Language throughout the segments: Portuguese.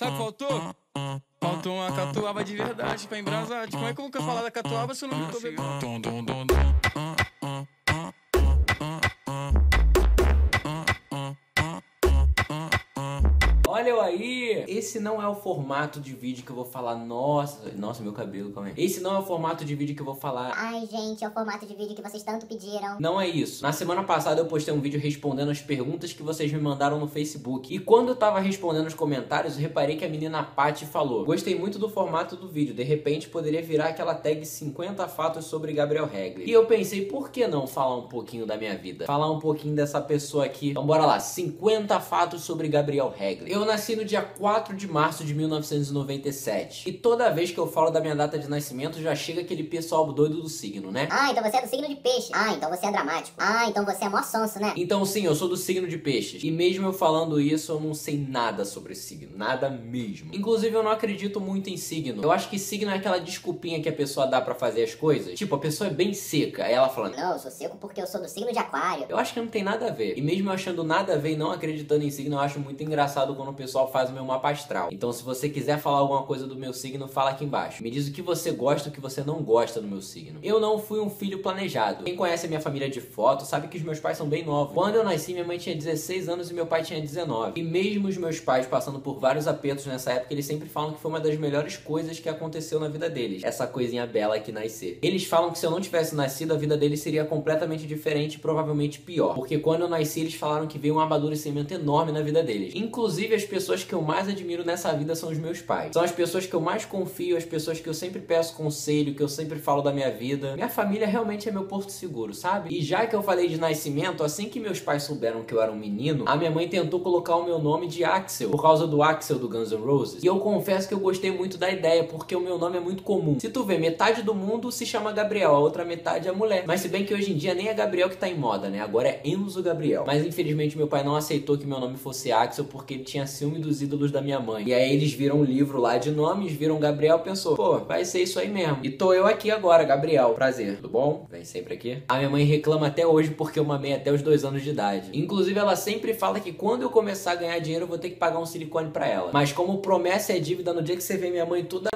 Sabe o que faltou? Faltou uma catuaba de verdade pra embrasar. Como é que eu vou falar da catuaba se eu não tô bebendo? Olha eu aí! Esse não é o formato de vídeo que eu vou falar. Nossa, meu cabelo, calma aí. Esse não é o formato de vídeo que eu vou falar. Ai, gente, é o formato de vídeo que vocês tanto pediram. Não é isso. Na semana passada eu postei um vídeo respondendo as perguntas que vocês me mandaram no Facebook. E quando eu tava respondendo os comentários, eu reparei que a menina Paty falou: gostei muito do formato do vídeo, de repente poderia virar aquela tag 50 fatos sobre Gabriel Hegli. E eu pensei, por que não falar um pouquinho da minha vida? Falar um pouquinho dessa pessoa aqui. Então bora lá, 50 fatos sobre Gabriel Hegli. Eu nasci no dia 4 de março de 1997. E toda vez que eu falo da minha data de nascimento, já chega aquele pessoal doido do signo, né? Ah, então você é do signo de peixe. Ah, então você é dramático. Ah, então você é mó sonso, né? Então sim, eu sou do signo de peixes. E mesmo eu falando isso, eu não sei nada sobre signo. Nada mesmo. Inclusive, eu não acredito muito em signo. Eu acho que signo é aquela desculpinha que a pessoa dá pra fazer as coisas. Tipo, a pessoa é bem seca. Aí ela falando: Não, eu sou seco porque eu sou do signo de aquário. eu acho que não tem nada a ver. E mesmo eu achando nada a ver e não acreditando em signo, eu acho muito engraçado quando o pessoal faz o meu mapa astral. Então, se você quiser falar alguma coisa do meu signo, fala aqui embaixo. Me diz o que você gosta e o que você não gosta do meu signo. Eu não fui um filho planejado. Quem conhece a minha família de foto sabe que os meus pais são bem novos. Quando eu nasci, minha mãe tinha 16 anos e meu pai tinha 19. E mesmo os meus pais passando por vários apertos nessa época, eles sempre falam que foi uma das melhores coisas que aconteceu na vida deles. Essa coisinha bela aqui nascer. Eles falam que se eu não tivesse nascido, a vida deles seria completamente diferente e provavelmente pior. Porque quando eu nasci, eles falaram que veio um amadurecimento enorme na vida deles. Inclusive, as pessoas que eu mais admiro nessa vida são os meus pais. São as pessoas que eu mais confio, as pessoas que eu sempre peço conselho, que eu sempre falo da minha vida. Minha família realmente é meu porto seguro, sabe? E já que eu falei de nascimento, assim que meus pais souberam que eu era um menino, a minha mãe tentou colocar o meu nome de Axel, por causa do Axel do Guns N' Roses. E eu confesso que eu gostei muito da ideia, porque o meu nome é muito comum. Se tu vê, metade do mundo se chama Gabriel, a outra metade é mulher. Mas se bem que hoje em dia nem é Gabriel que tá em moda, né? Agora é Enzo Gabriel. Mas infelizmente meu pai não aceitou que meu nome fosse Axel, porque ele tinha ciúme dos ídolos da minha mãe. E aí eles viram um livro lá de nomes, viram Gabriel, pensou: pô, vai ser isso aí mesmo. E tô eu aqui agora, Gabriel. Prazer, tudo bom? Vem sempre aqui. A minha mãe reclama até hoje porque eu mamei até os 2 anos de idade. Inclusive, ela sempre fala que quando eu começar a ganhar dinheiro, eu vou ter que pagar um silicone pra ela. Mas como promessa é dívida, no dia que você vê minha mãe toda...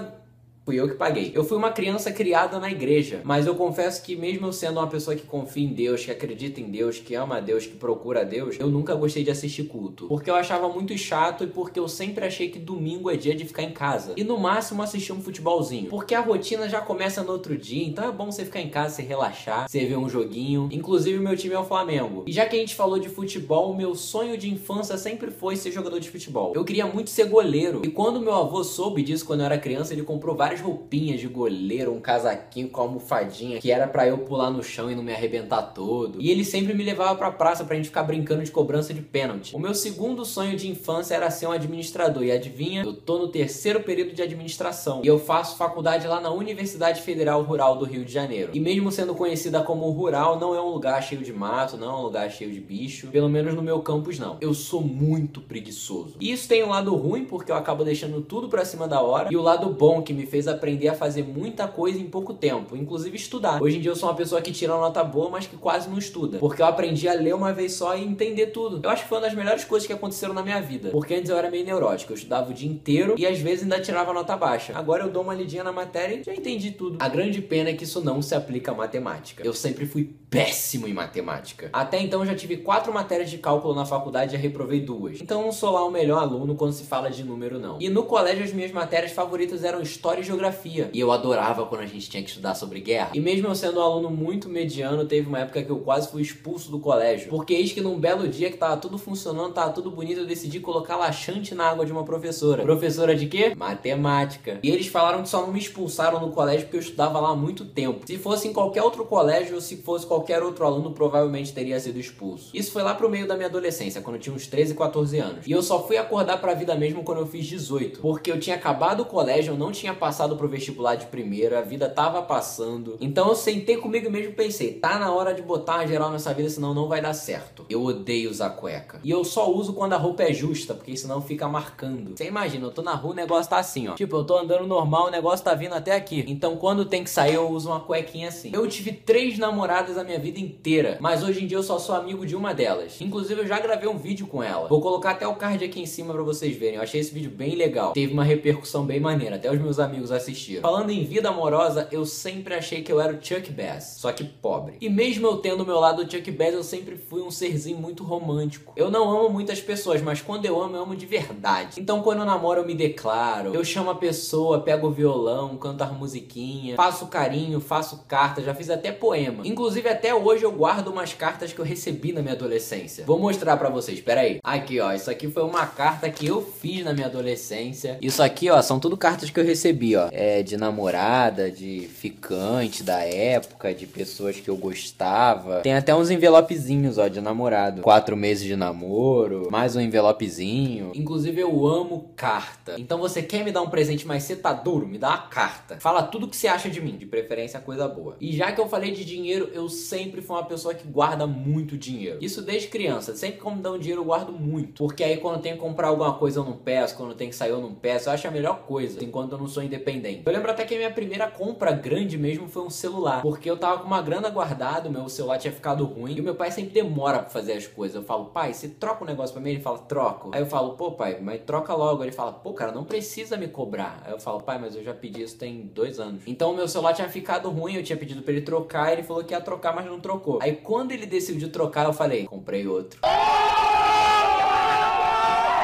fui eu que paguei. Eu fui uma criança criada na igreja, mas eu confesso que mesmo eu sendo uma pessoa que confia em Deus, que acredita em Deus, que ama a Deus, que procura a Deus, eu nunca gostei de assistir culto. Porque eu achava muito chato e porque eu sempre achei que domingo é dia de ficar em casa. E no máximo assistir um futebolzinho. Porque a rotina já começa no outro dia, então é bom você ficar em casa, você relaxar, você ver um joguinho. Inclusive o meu time é o Flamengo. E já que a gente falou de futebol, o meu sonho de infância sempre foi ser jogador de futebol. Eu queria muito ser goleiro. E quando meu avô soube disso quando eu era criança, ele comprou várias roupinhas de goleiro, um casaquinho com almofadinha, que era pra eu pular no chão e não me arrebentar todo. E ele sempre me levava pra praça pra gente ficar brincando de cobrança de pênalti. O meu segundo sonho de infância era ser um administrador. E adivinha? Eu tô no 3º período de administração. E eu faço faculdade lá na Universidade Federal Rural do Rio de Janeiro. E mesmo sendo conhecida como rural, não é um lugar cheio de mato, não é um lugar cheio de bicho. Pelo menos no meu campus, não. Eu sou muito preguiçoso. E isso tem um lado ruim, porque eu acabo deixando tudo pra cima da hora. E o lado bom, que me fez aprender a fazer muita coisa em pouco tempo, inclusive estudar. Hoje em dia eu sou uma pessoa que tira uma nota boa, mas que quase não estuda, porque eu aprendi a ler uma vez só e entender tudo. Eu acho que foi uma das melhores coisas que aconteceram na minha vida, porque antes eu era meio neurótico, eu estudava o dia inteiro e às vezes ainda tirava nota baixa. Agora eu dou uma lidinha na matéria e já entendi tudo. A grande pena é que isso não se aplica à matemática. Eu sempre fui péssimo em matemática. Até então eu já tive 4 matérias de cálculo na faculdade e já reprovei 2. Então eu não sou lá o melhor aluno quando se fala de número, não. E no colégio as minhas matérias favoritas eram História e Geografia. E eu adorava quando a gente tinha que estudar sobre guerra. E mesmo eu sendo um aluno muito mediano, teve uma época que eu quase fui expulso do colégio. Porque eis que num belo dia que tava tudo funcionando, tava tudo bonito, eu decidi colocar laxante na água de uma professora. Professora de quê? Matemática. E eles falaram que só não me expulsaram do colégio porque eu estudava lá há muito tempo. Se fosse em qualquer outro colégio ou se fosse qualquer outro aluno, provavelmente teria sido expulso. Isso foi lá pro meio da minha adolescência, quando eu tinha uns 13, 14 anos. E eu só fui acordar pra vida mesmo quando eu fiz 18. Porque eu tinha acabado o colégio, eu não tinha passado passado pro vestibular de primeira, a vida tava passando. Então eu sentei comigo mesmo e pensei, tá na hora de botar uma geral nessa vida, senão não vai dar certo. Eu odeio usar cueca. E eu só uso quando a roupa é justa, porque senão fica marcando. Você imagina, eu tô na rua, o negócio tá assim, ó. Tipo, eu tô andando normal, o negócio tá vindo até aqui. Então quando tem que sair, eu uso uma cuequinha assim. Eu tive 3 namoradas a minha vida inteira, mas hoje em dia eu só sou amigo de uma delas. Inclusive eu já gravei um vídeo com ela. Vou colocar até o card aqui em cima pra vocês verem. Eu achei esse vídeo bem legal. Teve uma repercussão bem maneira, até os meus amigos assistiram. Falando em vida amorosa, eu sempre achei que eu era o Chuck Bass, só que pobre. E mesmo eu tendo o meu lado Chuck Bass, eu sempre fui um serzinho muito romântico. Eu não amo muitas pessoas, mas quando eu amo de verdade. Então quando eu namoro eu me declaro, eu chamo a pessoa, pego o violão, canto as musiquinhas, faço carinho, faço carta, já fiz até poema. Inclusive até hoje eu guardo umas cartas que eu recebi na minha adolescência. Vou mostrar pra vocês, pera aí. Aqui ó, isso aqui foi uma carta que eu fiz na minha adolescência. Isso aqui ó, são tudo cartas que eu recebi ó. É de namorada, de ficante da época, de pessoas que eu gostava. Tem até uns envelopezinhos ó, de namorado. 4 meses de namoro, mais um envelopezinho. Inclusive eu amo carta. Então você quer me dar um presente, mas você tá duro? Me dá uma carta. Fala tudo que você acha de mim, de preferência coisa boa. E já que eu falei de dinheiro, eu sempre fui uma pessoa que guarda muito dinheiro. Isso desde criança. Sempre que me dão dinheiro eu guardo muito. Porque aí quando eu tenho que comprar alguma coisa eu não peço, quando eu tenho que sair eu não peço. Eu acho a melhor coisa, enquanto eu não sou independente. Eu lembro até que a minha primeira compra grande mesmo foi um celular. Porque eu tava com uma grana guardada, o meu celular tinha ficado ruim. E o meu pai sempre demora pra fazer as coisas. Eu falo, pai, você troca um negócio pra mim? Ele fala, troco. Aí eu falo, pô pai, mas troca logo. Ele fala, pô cara, não precisa me cobrar. Aí eu falo, pai, mas eu já pedi isso tem 2 anos. Então o meu celular tinha ficado ruim, eu tinha pedido pra ele trocar. Ele falou que ia trocar, mas não trocou. Aí quando ele decidiu trocar, eu falei, comprei outro.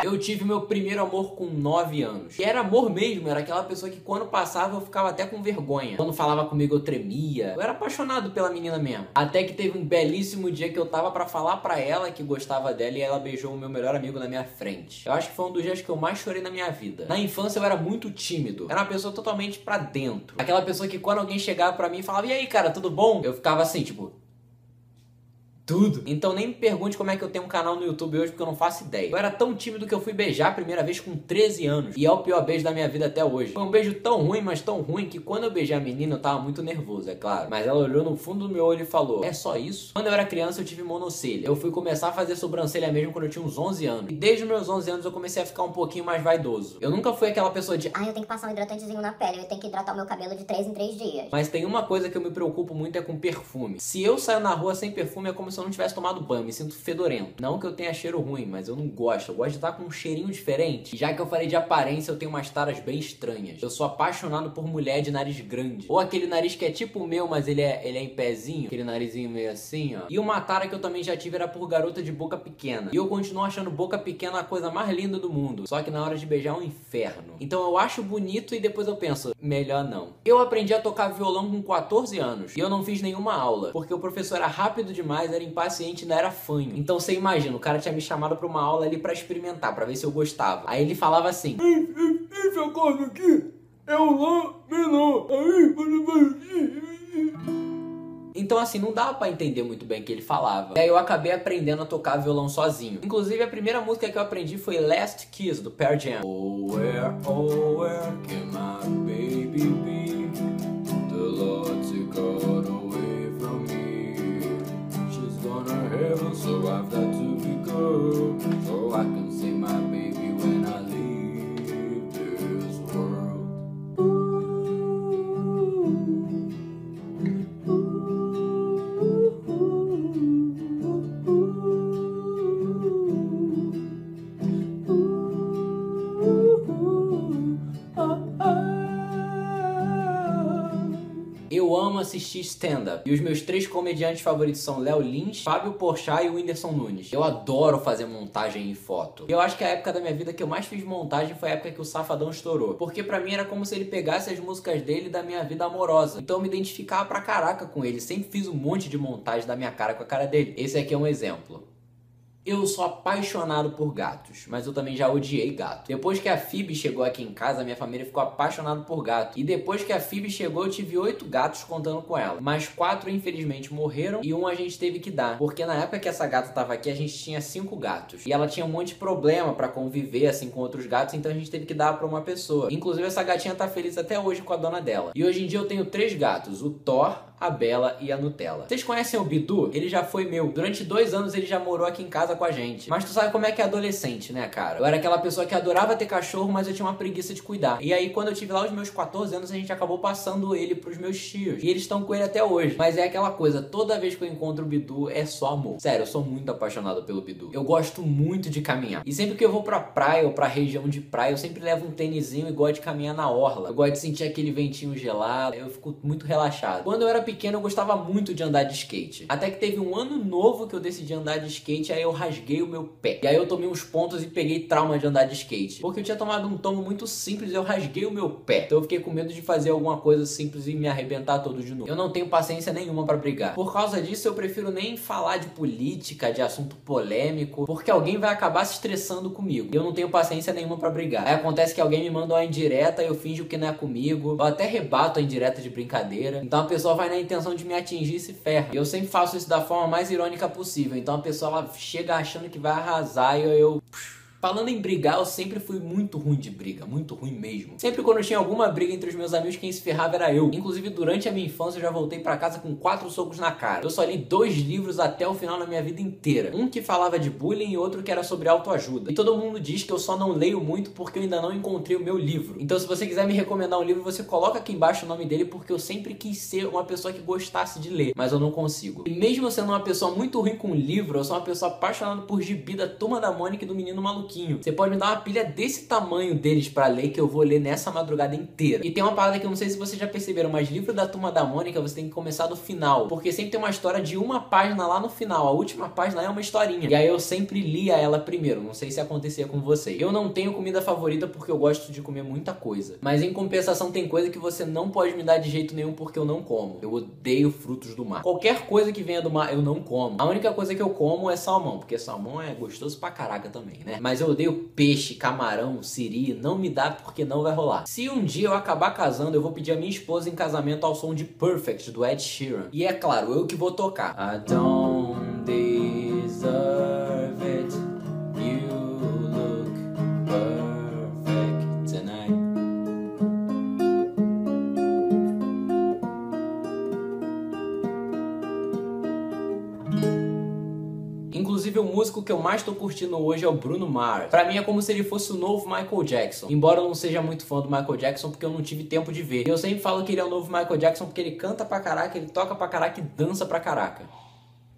Eu tive meu primeiro amor com 9 anos. E era amor mesmo, era aquela pessoa que quando passava eu ficava até com vergonha. Quando falava comigo eu tremia. Eu era apaixonado pela menina mesmo. Até que teve um belíssimo dia que eu tava pra falar pra ela que gostava dela e ela beijou o meu melhor amigo na minha frente. Eu acho que foi um dos dias que eu mais chorei na minha vida. Na infância eu era muito tímido. Era uma pessoa totalmente pra dentro. Aquela pessoa que quando alguém chegava pra mim e falava, e aí cara, tudo bom? Eu ficava assim, tipo... tudo. Então nem me pergunte como é que eu tenho um canal no YouTube hoje, porque eu não faço ideia. Eu era tão tímido que eu fui beijar a primeira vez com 13 anos. E é o pior beijo da minha vida até hoje. Foi um beijo tão ruim, mas tão ruim, que quando eu beijei a menina eu tava muito nervoso, é claro. Mas ela olhou no fundo do meu olho e falou, é só isso? Quando eu era criança eu tive monocelha. Eu fui começar a fazer sobrancelha mesmo quando eu tinha uns 11 anos. E desde os meus 11 anos eu comecei a ficar um pouquinho mais vaidoso. Eu nunca fui aquela pessoa de... Ah, eu tenho que passar um hidratantezinho na pele, eu tenho que hidratar o meu cabelo de 3 em 3 dias. Mas tem uma coisa que eu me preocupo muito é com perfume. Se eu saio na rua sem perfume é como se eu não tivesse tomado banho. Me sinto fedorento. Não que eu tenha cheiro ruim, mas eu não gosto. Eu gosto de estar com um cheirinho diferente. E já que eu falei de aparência, eu tenho umas taras bem estranhas. Eu sou apaixonado por mulher de nariz grande. Ou aquele nariz que é tipo o meu, mas ele é em pezinho. Aquele narizinho meio assim, ó. E uma tara que eu também já tive era por garota de boca pequena. E eu continuo achando boca pequena a coisa mais linda do mundo. Só que na hora de beijar é um inferno. Então eu acho bonito e depois eu penso, melhor não. Eu aprendi a tocar violão com 14 anos. E eu não fiz nenhuma aula. Porque o professor era rápido demais, era impaciente e ainda era fanho. Então você imagina, o cara tinha me chamado pra uma aula ali pra experimentar, pra ver se eu gostava. Aí ele falava assim: esse acorde aqui é o Lá menor. Então assim, não dava pra entender muito bem o que ele falava. E aí eu acabei aprendendo a tocar violão sozinho. Inclusive a primeira música que eu aprendi foi Last Kiss, do Pearl Jam. Oh where can my baby be? The Lord took her away from me. She's gone to heaven, so I've got to be good, so I can see my baby when I leave this world. Eu amo assistir stand-up. E os meus 3 comediantes favoritos são Léo Lins, Fábio Porchat e o Whindersson Nunes. Eu adoro fazer montagem e foto. Eu acho que a época da minha vida que eu mais fiz montagem foi a época que o Safadão estourou. Porque pra mim era como se ele pegasse as músicas dele da minha vida amorosa. Então eu me identificava pra caraca com ele. Sempre fiz um monte de montagem da minha cara com a cara dele. Esse aqui é um exemplo. Eu sou apaixonado por gatos, mas eu também já odiei gato. Depois que a Phoebe chegou aqui em casa, minha família ficou apaixonada por gato. E depois que a Phoebe chegou, eu tive 8 gatos contando com ela. Mas 4 infelizmente morreram e um a gente teve que dar. Porque na época que essa gata tava aqui, a gente tinha 5 gatos. E ela tinha um monte de problema pra conviver assim com outros gatos, então a gente teve que dar pra uma pessoa. Inclusive essa gatinha tá feliz até hoje com a dona dela. E hoje em dia eu tenho 3 gatos, o Thor, a Bela e a Nutella. Vocês conhecem o Bidu? Ele já foi meu. Durante 2 anos ele já morou aqui em casa com a gente. Mas tu sabe como é que é adolescente, né, cara? Eu era aquela pessoa que adorava ter cachorro, mas eu tinha uma preguiça de cuidar. E aí, quando eu tive lá os meus 14 anos, a gente acabou passando ele pros meus tios. E eles estão com ele até hoje. Mas é aquela coisa, toda vez que eu encontro o Bidu, é só amor. Sério, eu sou muito apaixonado pelo Bidu. Eu gosto muito de caminhar. E sempre que eu vou pra praia ou pra região de praia, eu sempre levo um tênisinho e gosto de caminhar na orla. Eu gosto de sentir aquele ventinho gelado. Eu fico muito relaxado. Quando eu era pequeno, eu gostava muito de andar de skate. Até que teve um ano novo que eu decidi andar de skate, aí eu rasguei o meu pé. E aí eu tomei uns pontos e peguei trauma de andar de skate. Porque eu tinha tomado um tombo muito simples e eu rasguei o meu pé. Então eu fiquei com medo de fazer alguma coisa simples e me arrebentar todo de novo. Eu não tenho paciência nenhuma pra brigar. Por causa disso, eu prefiro nem falar de política, de assunto polêmico, porque alguém vai acabar se estressando comigo. E eu não tenho paciência nenhuma pra brigar. Aí acontece que alguém me manda uma indireta, eu finjo que não é comigo. Eu até rebato a indireta de brincadeira. Então a pessoa vai na intenção de me atingir e se ferra. E eu sempre faço isso da forma mais irônica possível. Então a pessoa ela chega achando que vai arrasar e eu... Falando em brigar, eu sempre fui muito ruim de briga, muito ruim mesmo. Sempre quando tinha alguma briga entre os meus amigos, quem se ferrava era eu. Inclusive, durante a minha infância, eu já voltei pra casa com 4 socos na cara. Eu só li 2 livros até o final da minha vida inteira. Um que falava de bullying e outro que era sobre autoajuda. E todo mundo diz que eu só não leio muito porque eu ainda não encontrei o meu livro. Então, se você quiser me recomendar um livro, você coloca aqui embaixo o nome dele, porque eu sempre quis ser uma pessoa que gostasse de ler, mas eu não consigo. E mesmo sendo uma pessoa muito ruim com livro, eu sou uma pessoa apaixonada por gibi da Turma da Mônica e do Menino Maluquinho. Você pode me dar uma pilha desse tamanho deles pra ler, que eu vou ler nessa madrugada inteira. E tem uma parada que eu não sei se vocês já perceberam, mas livro da Turma da Mônica você tem que começar do final, porque sempre tem uma história de uma página lá no final. A última página é uma historinha. E aí eu sempre lia ela primeiro. Não sei se acontecia com vocês. Eu não tenho comida favorita porque eu gosto de comer muita coisa. Mas em compensação tem coisa que você não pode me dar de jeito nenhum porque eu não como. Eu odeio frutos do mar. Qualquer coisa que venha do mar eu não como. A única coisa que eu como é salmão, porque salmão é gostoso pra caraca também, né? Mas eu odeio peixe, camarão, siri, não me dá porque não vai rolar. Se um dia eu acabar casando, eu vou pedir a minha esposa em casamento ao som de Perfect, do Ed Sheeran. E é claro, eu que vou tocar. I don't deserve it, you look perfect tonight. Inclusive o músico que eu mais tô curtindo hoje é o Bruno Mars. Pra mim é como se ele fosse o novo Michael Jackson. Embora eu não seja muito fã do Michael Jackson porque eu não tive tempo de ver. E eu sempre falo que ele é o novo Michael Jackson porque ele canta pra caraca, ele toca pra caraca e dança pra caraca.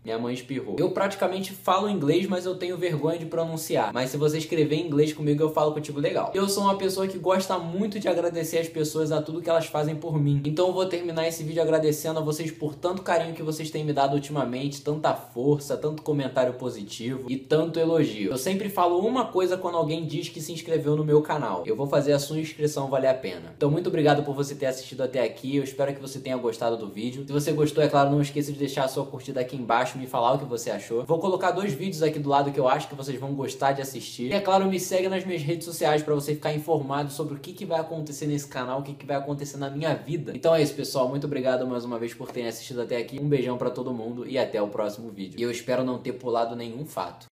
Minha mãe espirrou. Eu praticamente falo inglês, mas eu tenho vergonha de pronunciar. Mas se você escrever em inglês comigo, eu falo contigo legal. Eu sou uma pessoa que gosta muito de agradecer as pessoas a tudo que elas fazem por mim. Então eu vou terminar esse vídeo agradecendo a vocês por tanto carinho que vocês têm me dado ultimamente, tanta força, tanto comentário positivo e tanto elogio. Eu sempre falo uma coisa quando alguém diz que se inscreveu no meu canal. Eu vou fazer a sua inscrição valer a pena. Então muito obrigado por você ter assistido até aqui. Eu espero que você tenha gostado do vídeo. Se você gostou, é claro, não esqueça de deixar a sua curtida aqui embaixo, me falar o que você achou. Vou colocar 2 vídeos aqui do lado que eu acho que vocês vão gostar de assistir. E é claro, me segue nas minhas redes sociais para você ficar informado sobre o que vai acontecer nesse canal, o que vai acontecer na minha vida. Então é isso, pessoal. Muito obrigado mais uma vez por terem assistido até aqui. Um beijão para todo mundo e até o próximo vídeo. E eu espero não ter pulado nenhum fato.